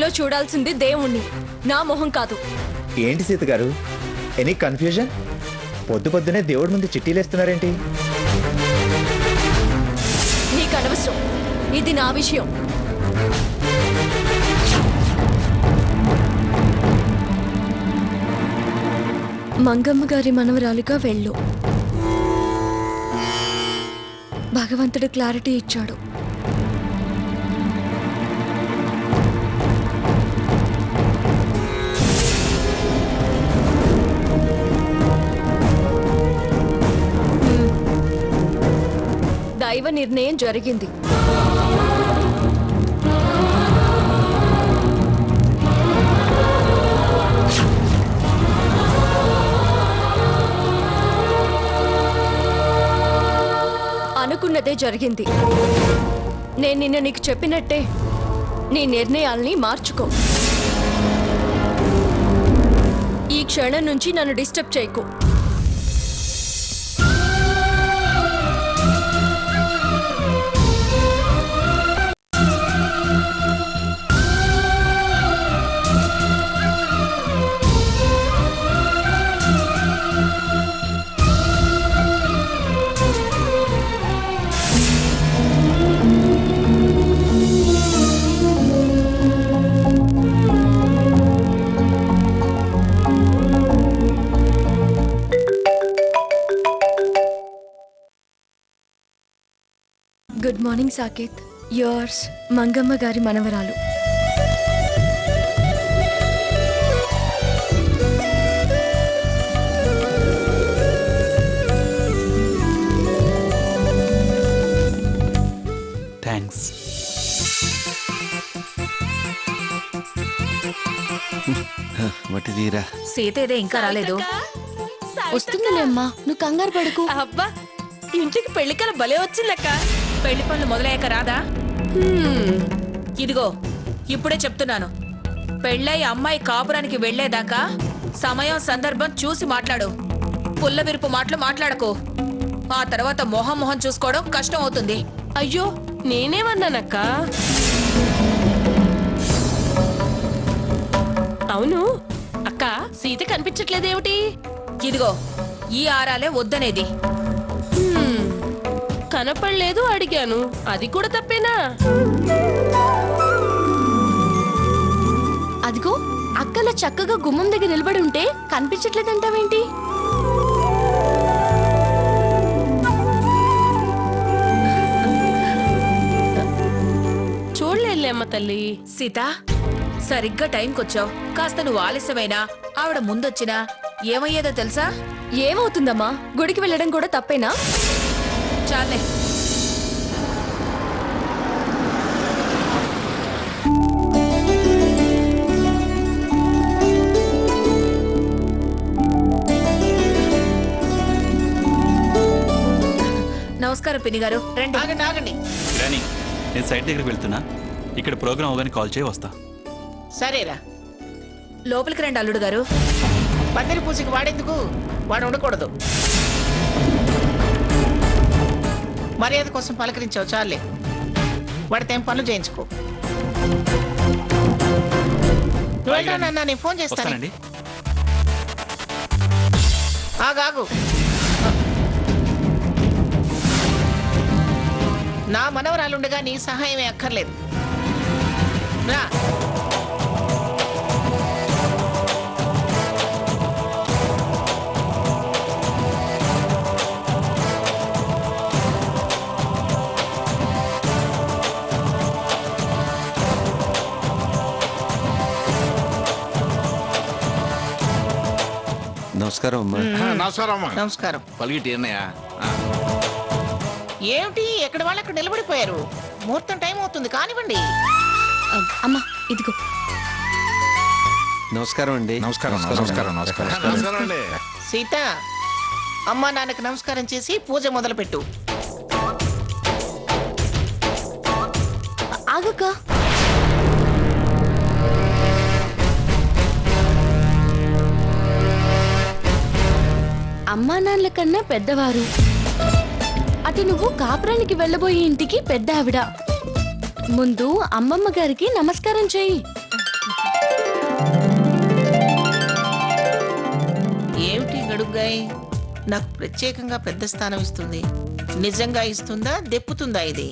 నీలో చూడాల్సింది దేవుణ్ణి, నా మొహం కాదు. ఏంటి సీత గారు, ఎనీ కన్ఫ్యూజన్? పొద్దు పొద్దునే దేవుడి ముందు చిట్టీలేస్తున్నారేంటి? నీకు అనవసరం, ఇది నా విషయం. మంగమ్మ గారి మనవరాలిగా వెళ్ళు. భగవంతుడు క్లారిటీ ఇచ్చాడు. దైవ నిర్ణయం జరిగింది. అనుకున్నదే జరిగింది. నేను నిన్న నీకు చెప్పినట్టే నీ నిర్ణయాల్ని మార్చుకో. ఈ క్షణం నుంచి నన్ను డిస్టర్బ్ చేయకు. Good morning Saketh. Yours, Mangamma గారి మనవరాలు. థ్యాంక్స్. మట్టి తీరా. సీత ఏదే ఇంకా రాలేదు. వస్తుందిలే అమ్మా, నువ్వు కంగారు పడుకు. అబ్బా, ఇంటికి పెళ్లికల భలే వచ్చిందక్క. పెళ్లి పనులు మొదలయ్యాక రాదా? ఇదిగో ఇప్పుడే చెప్తున్నాను, పెళ్ళై అమ్మాయి కాపురానికి వెళ్లేదాకా సమయం సందర్భం చూసి మాట్లాడు. పుల్ల విరుపు మాటలు మాట్లాడకు. ఆ తర్వాత మొహం మొహం చూసుకోవడం కష్టం అవుతుంది. అయ్యో, నేనేమన్నానక్క? అవును అక్క, సీత కనిపించట్లేదేమిటి? ఇదిగో ఈ ఆరాలే వద్దనేది. కనపడలేదు అడిగాను, అది కూడా తప్పేనా? అదిగో అక్కల చక్కగా గుమ్మం దగ్గర నిలబడి ఉంటే కనిపించట్లేదంటావేంటి? చూడలేదులే అమ్మ తల్లి. సీత, సరిగ్గా టైంకొచ్చావు. కాస్త నువ్వు ఆలస్యమైనా ఆవిడ ముందొచ్చినా ఏమయ్యేదో తెలుసా? ఏమవుతుందమ్మా, గుడికి వెళ్ళడం కూడా తప్పేనా? చాలే. నమస్కారం పిన్ని గారు, రండి. ఆగండి ఆగండి. రాణి, నేను సైట్ దగ్గరికి వెళ్తున్నా. ఇక్కడ ప్రోగ్రామ్ అవగానే కాల్ చేయి, వస్తా. సరేరా, లోపలికి రండి అల్లుడు గారు. పందిరి పూసికి వాడేందుకు? వాడు ఉండకూడదు. మర్యాద కోసం పలకరించావు, చాలే. వాడితో ఏం పనులు చేయించుకో. నువ్వు వెళ్ళరా నాన్న, నేను ఫోన్ చేస్తానండి. వస్తానండి. ఆగాగు. నా మనవరాలుండగా నీ సహాయమే అక్కర్లేదు. రా. నమస్కారం అమ్మా. నమస్కారం అమ్మా. నమస్కారం. పలిగిటి అన్నయ్య. ఏమిటి ఎక్కడ వాళ్ళు అక్కడ నిలబడిపోయారు? ముహూర్తం టైం అవుతుంది, కానివ్వండి. అమ్మా ఇదిగో. నమస్కారం అండి. నమస్కారం నమస్కారం నమస్కారం నమస్కారం అండి. సీత, అమ్మా నాన్నకు నమస్కారం చేసి పూజ మొదలుపెట్టు. ఆగక్క. అమ్మా నాన్నల కన్నా పెద్దవారు. అటు నువ్వు కాపురానికి వెళ్ళబోయే ఇంటికి పెద్ద ఆవిడ. ముందు అమ్మమ్మ గారికి నమస్కారం చెయ్యి. అమ్మాయి నాకు ప్రత్యేకంగా పెద్ద స్థానం ఇస్తుంది. నిజంగా ఇస్తుందా దెప్పుతుందా ఇది?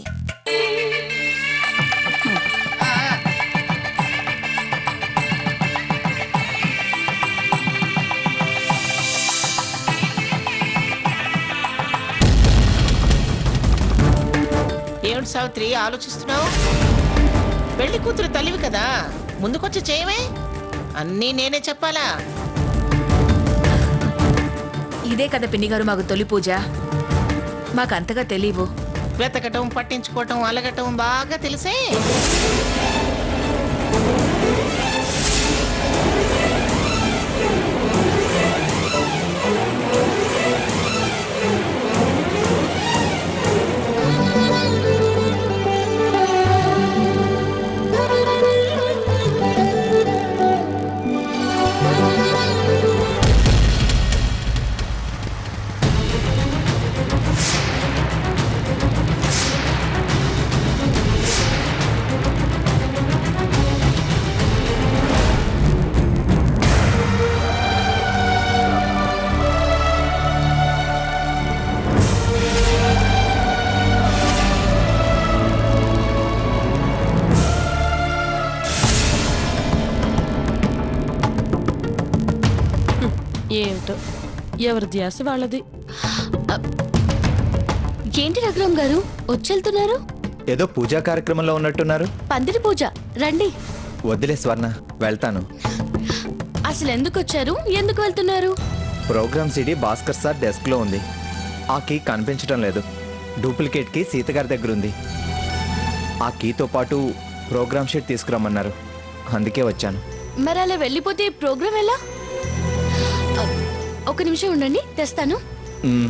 ఏమిటి సావిత్రి ఆలోచిస్తున్నావు? పెళ్లి కూతురు తల్లివి కదా, ముందుకొచ్చి చేయవే. అన్నీ నేనే చెప్పాలా? ఇదే కదా పిన్ని గారు మాకు తొలి పూజ. మాకంతగా తెలియవు. వెతకటం, పట్టించుకోవటం, అలగటం బాగా తెలిసే. ఏమిటో ఎవరి ధ్యాస వాళ్ళది. ఏంటి రఘురాం గారు వచ్చేళ్తున్నారు? ఏదో పూజా కార్యక్రమంలో ఉన్నట్టున్నారు. పందిరి పూజ రండి. వద్దులే స్వర్ణ, వెళ్తాను. అసలు ఎందుకు వచ్చారు, ఎందుకు వెళ్తున్నారు? ప్రోగ్రామ్ సీడీ భాస్కర్ సార్ డెస్క్లో ఉంది. ఆ కీ కనిపించడం లేదు. డూప్లికేట్ కీ సీత గారి దగ్గర ఉంది. ఆ కీతో పాటు ప్రోగ్రామ్ షీట్ తీసుకురమ్మన్నారు. అందుకే వచ్చాను. మరి అలా వెళ్ళిపోతే ప్రోగ్రామ్ ఎలా? ఒక నిమిషం ఉండండి, తెస్తాను. మ్మ్.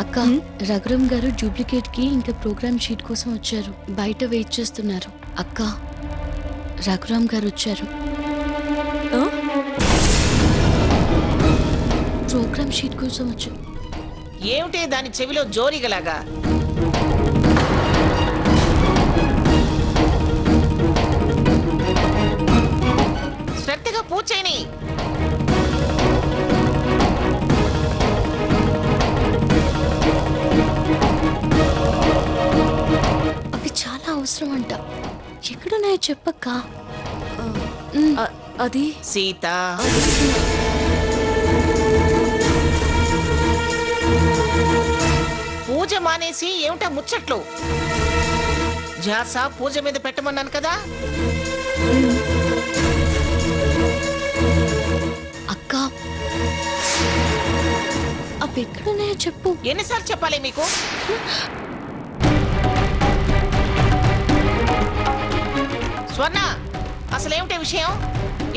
అక్క, రఘురాం గారు డూప్లికేట్ కి ఇంకా ప్రోగ్రామ్ షీట్ కోసం వచ్చారు. బయట వెయిట్ చేస్తున్నారు. అక్క, రఘురాం గారు వచ్చారు. ప్రోగ్రామ్ షీట్ కోసం వచ్చారు. ఏమిటి దాని చెవిలో జోరిగలాగా? శ్రద్ధగా పూజ చేయని. అవి చాలా అవసరం అంట. ఎక్కడున్నాయో చెప్పక్క. అది సీత, పూజ మానేసి ఏమిటా ముచ్చట్లు? ధ్యాస పూజ మీద పెట్టమన్నాను కదా. అక్క, అవి ఎక్కడున్నాయో చెప్పు. ఎన్నిసార్లు చెప్పాలి మీకు? స్వర్ణ, అసలేమిటే విషయం?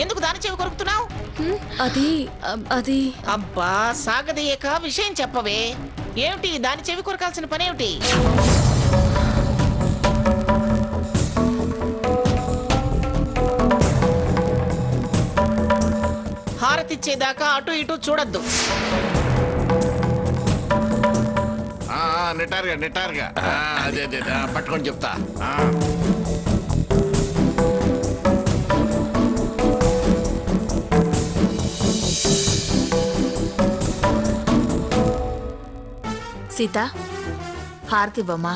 ఎందుకు దాని చెవి కొరుకుతున్నావు? అది అబ్బా, సాగదీయక విషయం చెప్పవే. ఏమిటి దాని చెవి కొరకాల్సిన పనేమిటి? హారతిచ్చేదాకా అటు ఇటు చూడొద్దు. నిటారుగా అదే పట్టుకొని చెప్తా. సీత, హారతి బొమ్మ.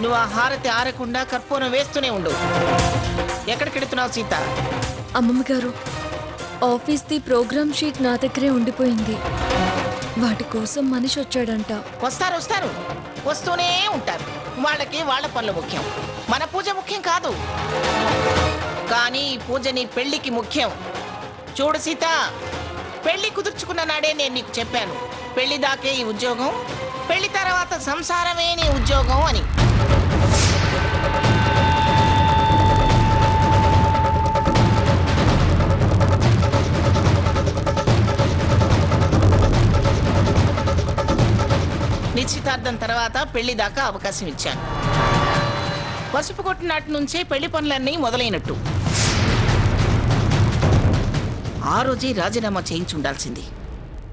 నువ్వు ఆ హారతి ఆరకుండా కర్పూరం వేస్తూనే ఉండు. ఎక్కడికెడుతున్నావు సీత? అమ్మమ్మ గారు, ఆఫీస్ది ప్రోగ్రామ్ షీట్ నా దగ్గరే ఉండిపోయింది. వాటి కోసం మనిషి వచ్చాడంట. వస్తారు వస్తూనే ఉంటారు. వాళ్ళకి వాళ్ళ పనులు ముఖ్యం, మన పూజ ముఖ్యం కాదు. కానీ ఈ పూజ నీ పెళ్లికి ముఖ్యం. చూడు సీత, పెళ్లి కుదుర్చుకున్న నాడే నేను నీకు చెప్పాను, పెళ్లి దాకే ఈ ఉద్యోగం, పెళ్లి తర్వాత సంసారమే నీ ఉద్యోగం అని. నిశ్చితార్థం తర్వాత పెళ్లి దాకా అవకాశం ఇచ్చాను. పసుపు కొట్టిన నాటి నుంచే పెళ్లి పనులన్నీ మొదలైనట్టు. ఆ రోజే రాజీనామా చేయించి ఉండాల్సింది.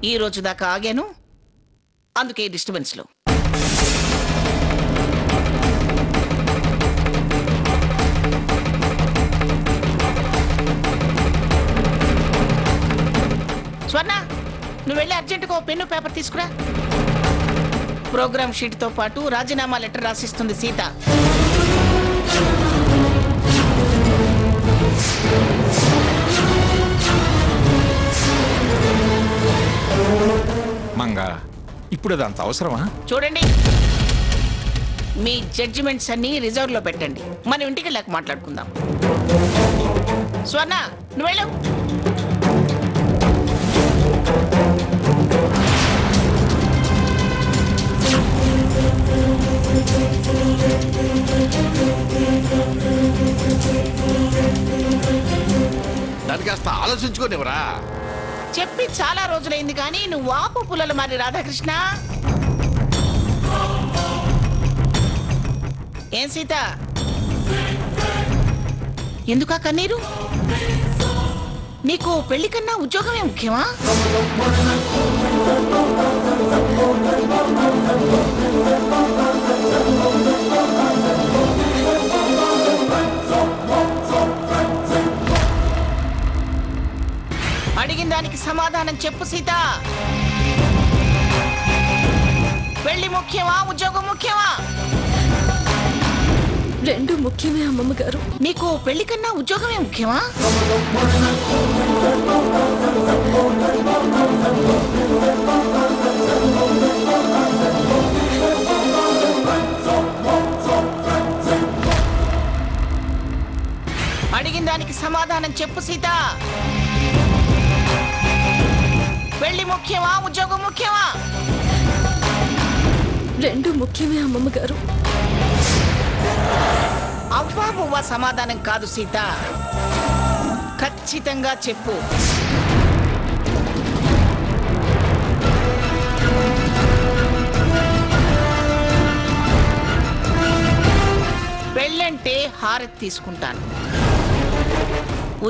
ఈ రోజు దాకా ఆగాను, అందుకే డిస్టర్బెన్స్లో. స్వర్ణ, నువ్వు వెళ్ళి అర్జెంటుగా పెన్ను పేపర్ తీసుకురా. ప్రోగ్రామ్ షీట్తో పాటు రాజీనామా లెటర్ రాసిస్తుంది సీత. మంగా, ఇప్పుడు అదంత అవసరమా? చూడండి, మీ జడ్జిమెంట్స్ అన్ని రిజర్వ్ లో పెట్టండి. మనం ఇంటికి వెళ్ళాక మాట్లాడుకుందాం. స్వర్ణ, నువ్వు వెళ్ళు. దానికి కాస్త ఆలోచించుకోనివరా? చెప్పి చాలా రోజులైంది కానీ నువ్వు ఆపు పుల్లలు మరి రాధాకృష్ణ. ఏం సీత, ఎందుకా కన్నీరు? నీకు పెళ్లి కన్నా ఉద్యోగమే ముఖ్యమా? అడిగిన దానికి సమాధానం చెప్పు సీత. పెళ్లి ముఖ్యమా, ఉద్యోగం ముఖ్యమా? రెండు ముఖ్యమే అమ్మమ్మ గారు. నీకు పెళ్లి కన్నా ఉద్యోగమే ముఖ్యమా? అడిగిన దానికి సమాధానం చెప్పు సీత. పెళ్లి ముఖ్యమా, ఉద్యోగం ముఖ్యమా? రెండు ముఖ్యమే అమ్మమ్మ గారు. అవ్వా బువ్వా సమాధానం కాదు సీత, ఖచ్చితంగా చెప్పు. పెళ్ళంటే హారతి తీసుకుంటాను,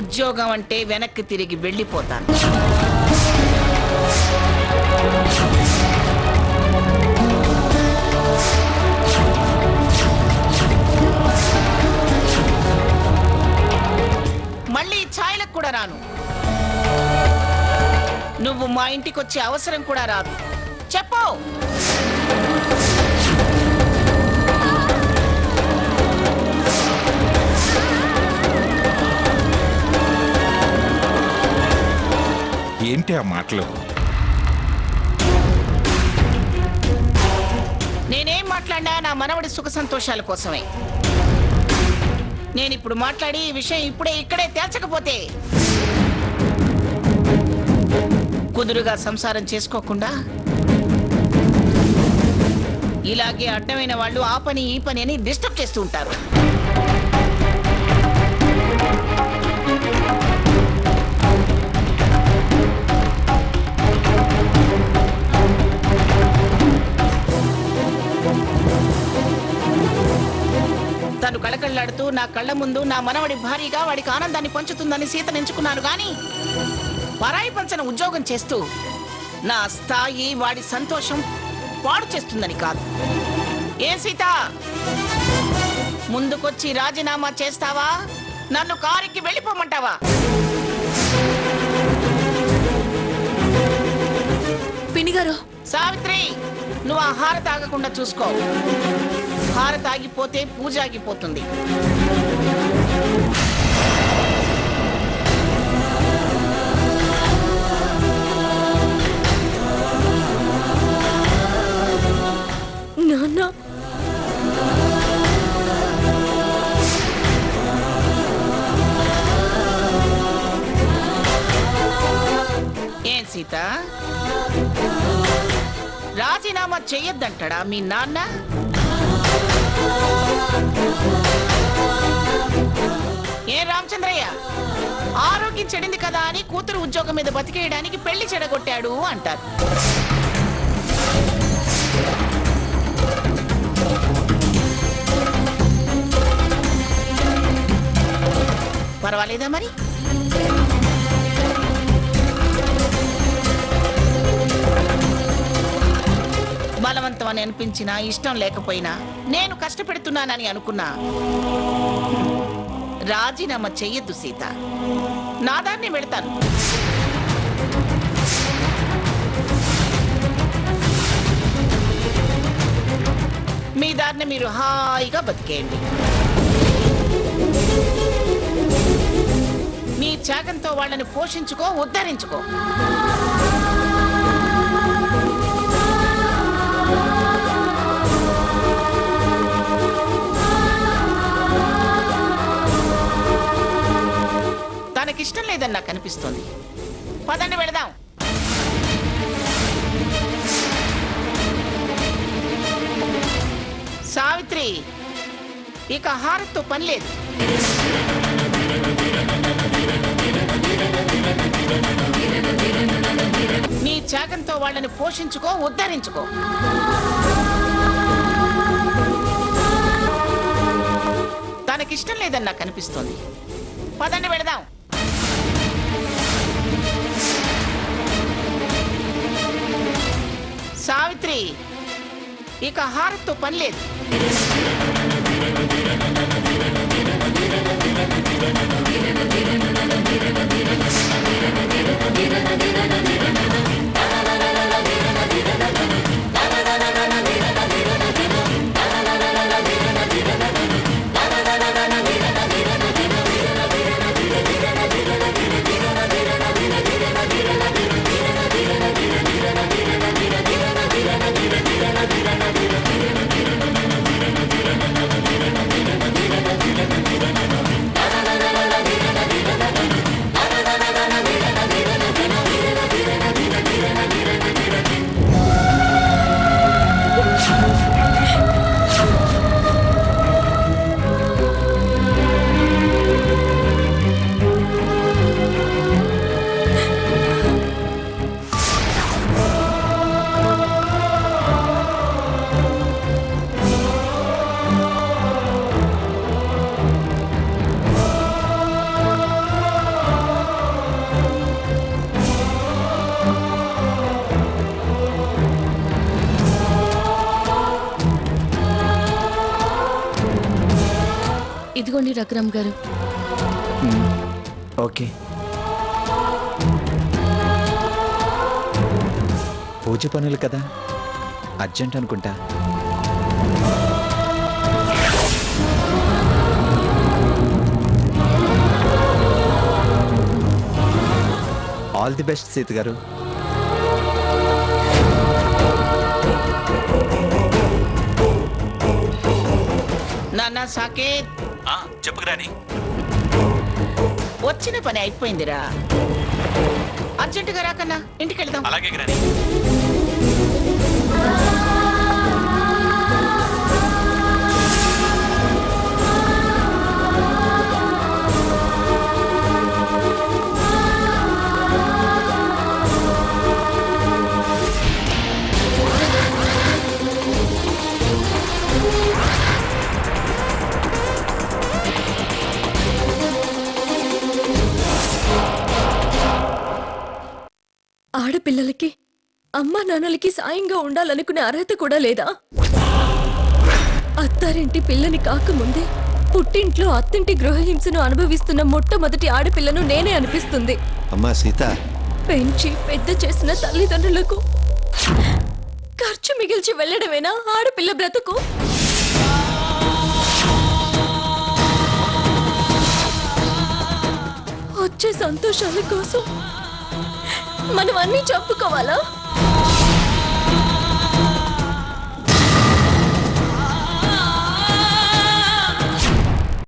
ఉద్యోగం అంటే వెనక్కి తిరిగి వెళ్ళిపోతాను. మళ్ళీ ఛాయలకు కూడా రాను. నువ్వు మా ఇంటికి వచ్చే అవసరం కూడా రాదు. చెప్పు. ఏంటి ఆ మాటలు? నేనేం మాట్లాడినా నా మనవడి సుఖ సంతోషాల కోసమే. నేనిప్పుడు మాట్లాడి ఈ విషయం ఇప్పుడే ఇక్కడే తేల్చకపోతే కుదురుగా సంసారం చేసుకోకుండా ఇలాగే అడ్డమైన వాళ్ళు ఆ పని ఈ పని అని డిస్టర్బ్ చేస్తూ ఉంటారు. తను కళకళ్ళాడుతూ నా కళ్ళ ముందు నా మనవడి భారీగా వాడికి ఆనందాన్ని పంచుతుందని సీతను ఎంచుకున్నాను గాని పరాయి పంచన ఉద్యోగం చేస్తూ నా స్థాయి వాడి సంతోషం పాడు చేస్తుందని కాదు. ఏ సీత, ముందుకొచ్చి రాజీనామా చేస్తావా, నన్ను కారికి వెళ్ళిపోమంటావా? పిన్ని గారు. సావిత్రి, నువ్వు ఆ హారతి ఆగకుండా చూసుకో. హారతి ఆగిపోతే పూజ ఆగిపోతుంది. సీత రాజీనామా చెయ్యొద్దంటాడా మీ నాన్న? ఏ రామచంద్రయ్య, ఆరోగ్యం చెడింది కదా అని కూతురు ఉద్యోగం మీద బతికేయడానికి పెళ్లి చెడగొట్టాడు అంటారు. పర్వాలేదా మరి? బలవంతం అని అనిపించినా, ఇష్టం లేకపోయినా, నేను కష్టపెడుతున్నానని అనుకున్నా రాజీనామా చెయ్యొద్దు సీత. నా దాన్ని వెళతాను. మీ దారిని మీరు హాయిగా బతికేయండి. నీ త్యాగంతో వాళ్ళని పోషించుకో, ఉద్ధరించుకో. తనకిష్టం లేదని నాకు అనిపిస్తోంది. పదండి వెళదాం. సావిత్రి, ఇక హారత్తో పని లేదు. నీ త్యాగంతో వాళ్ళని పోషించుకో, ఉద్ధరించుకో. తనకిష్టం లేదని నాకు అనిపిస్తోంది. పదండి వెళదాం. సావిత్రి, ఇక హారత్తో పని లేదు. ఇదిగోండి రఘురామ్ గారు. ఓకే. పూజ పనులు కదా, అర్జెంట్ అనుకుంటా. ఆల్ ది బెస్ట్ సీత గారు. నాన్న సాకేత్, చెప్పు గ్రాని. వచ్చిన పని అయిపోయిందిరా. అర్జెంటుగా రాకన్నా, ఇంటికి వెళ్దాం. అలాగే గ్రాని. ఆడపిల్లలకి అమ్మా నాన్నలకి సాయంగా ఉండాలనుకునే అర్హత కూడా లేదా? అత్తారింటి పిల్లని కాకముందే పుట్టింట్లో అత్తింటి గృహహింసను అనుభవిస్తున్న మొట్టమొదటి ఆడపిల్లను నేనే అనిపిస్తుంది. అమ్మా సీత, పెంచి పెద్ద చేసిన తల్లిదండ్రులకు ఖర్చు మిగిల్చి వెళ్ళడమేనా ఆడపిల్ల బ్రతుకు? వచ్చే సంతోషాల కోసం మనం అన్నీ చంపుకోవాలా?